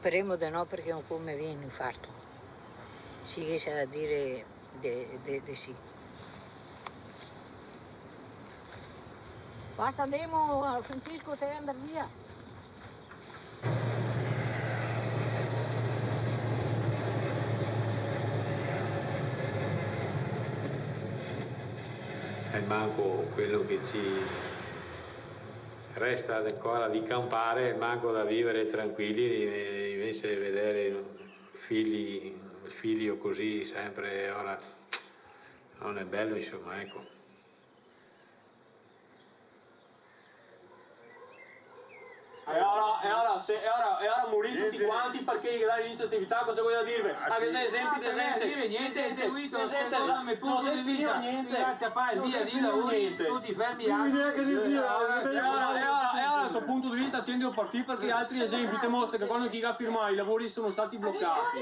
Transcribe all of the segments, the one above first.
Speriamo di no perché non come viene un infarto. Si riesce a dire di sì. Basta andiamo, Francesco, te andare via. E manco quello che ci resta ancora di campare, manco da vivere tranquilli, invece vedere figli o così sempre, ora non è bello, insomma, ecco. E ora morire tutti quanti perché dare inizio attività, cosa voglio dirvi? Avete esempi di gente? Niente, non si è finito niente. Via di lavori, tu ti fermi anche. E ora dal tuo punto di vista attendo a partire perché altri esempi ti mostrano che quando chi ha firmato i lavori sono stati bloccati.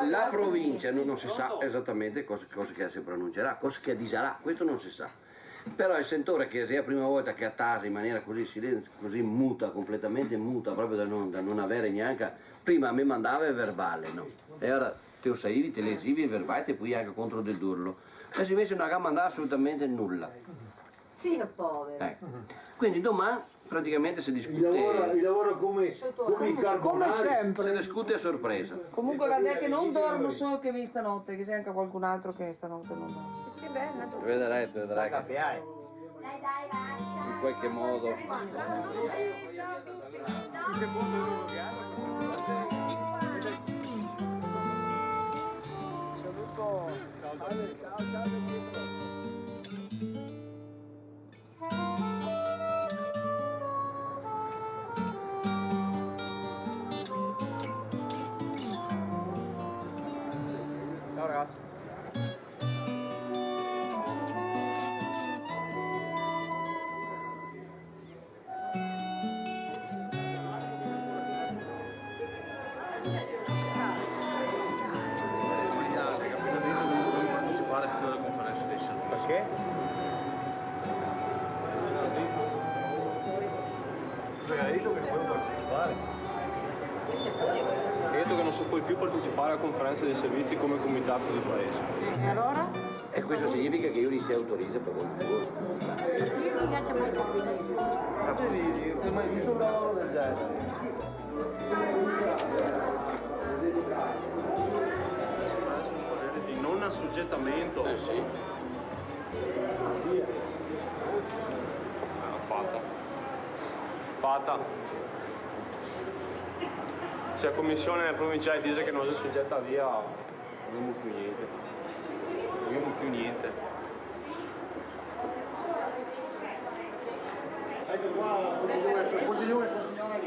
La provincia non si sa esattamente cosa che si pronuncerà, cosa che dirà, questo non si sa. Però il sentore che è la prima volta che attasa in maniera così muta, completamente muta, proprio da non avere neanche, prima mi mandava il verbale, no? E ora te lo saivi, te leggivi il verbale e poi anche contro dedurlo. Adesso invece non ha mandato assolutamente nulla. Sì, è povero. Quindi domani praticamente si discute. Il lavoro come i carbonari. Come sempre. Si discute a sorpresa. Comunque guarda che non dormo solo che vi stanotte, che c'è anche qualcun altro che stanotte non dorme. Sì, bene. Vedrai che Dai, in qualche modo. Ciao a tutti, ciao a Ciao ragazzi. Partecipare più alla conferenza dei servizi. Perché? Hai detto che non puoi partecipare? Hai detto che non si può più partecipare alla conferenza dei servizi come comitato di paese. E allora? E questo significa che io li si autorizza per conto suo. Io non faccio mai capire. Non hai mai visto un lavoro del genere? Espresso un parere di non assoggettamento. Sì. Fatta. Se la commissione provinciale dice che non si è soggetta via, non abbiamo più niente. Non abbiamo più niente. Ecco qua, tutti due sono signore.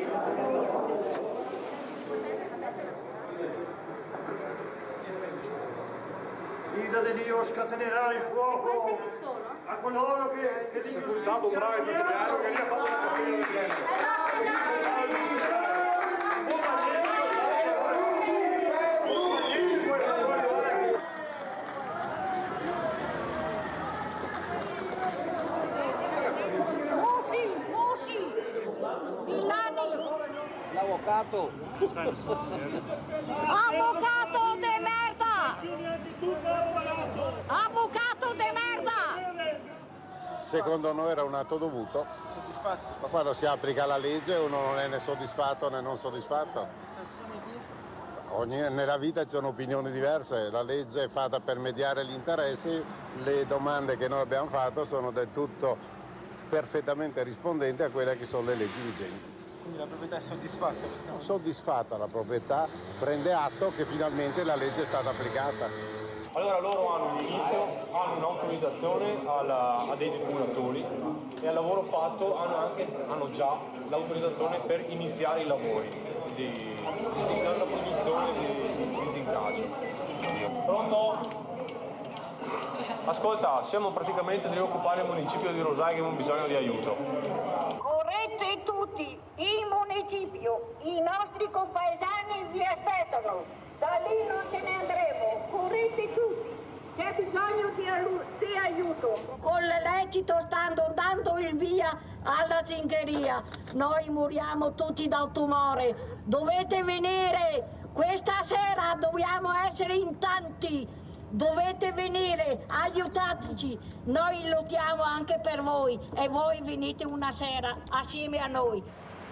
Dio di Dio scatenerà il fuoco. Questi chi sono? A coloro che dicono Stato bravo il brasiliano che gli ha fatto una partita del genere. L'avvocato! Avvocato de merda! Avvocato de merda! Secondo noi era un atto dovuto. Soddisfatti? Ma quando si applica la legge uno non è né soddisfatto né non soddisfatto. Nella vita ci sono opinioni diverse, la legge è fatta per mediare gli interessi, le domande che noi abbiamo fatto sono del tutto perfettamente rispondenti a quelle che sono le leggi vigenti. Quindi la proprietà è soddisfatta? Soddisfatta la proprietà, prende atto che finalmente la legge è stata applicata. Allora loro hanno un inizio, hanno un'autorizzazione a dei deturatori e al lavoro fatto hanno già l'autorizzazione per iniziare i lavori di la produzione di disincaggio. Pronto? Ascolta, siamo praticamente devi occupare il municipio di Rosai che abbiamo bisogno di aiuto. Correte tutti, il municipio, i nostri compaesani vi aspettano. Da lì non ce ne andremo, correte tutti. c'è bisogno di aiuto. Con l'elecito stanno dando il via alla zincheria. Noi moriamo tutti dal tumore. Dovete venire. Questa sera dobbiamo essere in tanti. Dovete venire, aiutateci. Noi lottiamo anche per voi e voi venite una sera assieme a noi.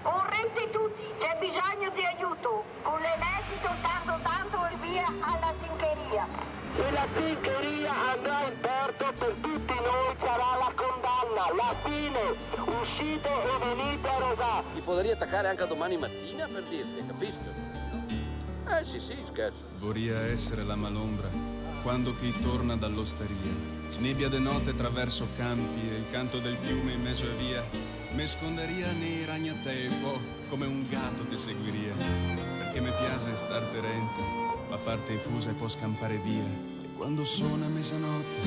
Correte tutti, c'è bisogno di aiuto. Con l'esercito stanno dando il via alla zincheria. Se la zincheria andrà in porto, per tutti noi sarà la condanna, la fine. Uscite e venite a Rosà. Ti potrei attaccare anche domani mattina per dirti, capisco? Sì, scherzo. Vorria essere la malombra quando chi torna dall'osteria. Nebbia de notte traverso campi e il canto del fiume in mezzo a via. Me sconderia nei ragnatempo come un gatto te seguiria. Perché mi piace star terente, ma farti fusa e può scampare via. E quando suona mezzanotte,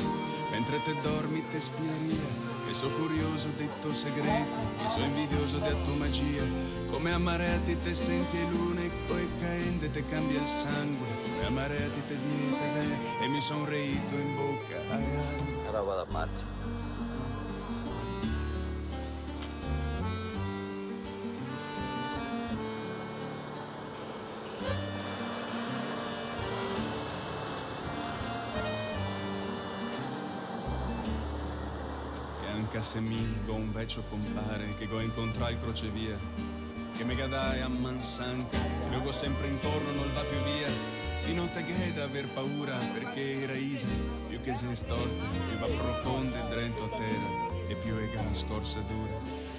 mentre te dormi te spieria. E so curioso dei tuoi segreti, e so invidioso della tua magia. Come a marea ti te senti e l'unico e caende te cambia il sangue. Come a marea ti te viete e mi son reito in bocca. Ai. Roba da marcia. Anche se mi go un vecchio compare che go incontra il crocevia che me gadai a mansanca io go sempre intorno non va più via di notte che da aver paura perché i raisi più che se storte più va profonde dentro a terra e più è ga scorsa dura.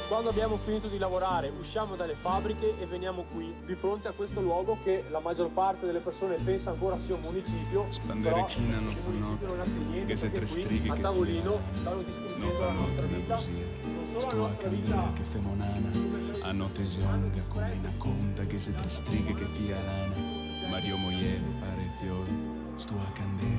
Quando abbiamo finito di lavorare usciamo dalle fabbriche e veniamo qui di fronte a questo luogo che la maggior parte delle persone pensa ancora sia un municipio. Spandere china non fa notte che se tre stringhe a che tavolino fila, stanno distruggendo non fa la nostra notte vita. una busia Non solo la sto a nostra candela vita, che femonana a notte zionga come una conda che se tre stringhe che fia lana Mario Moiele pare fiore sto a candela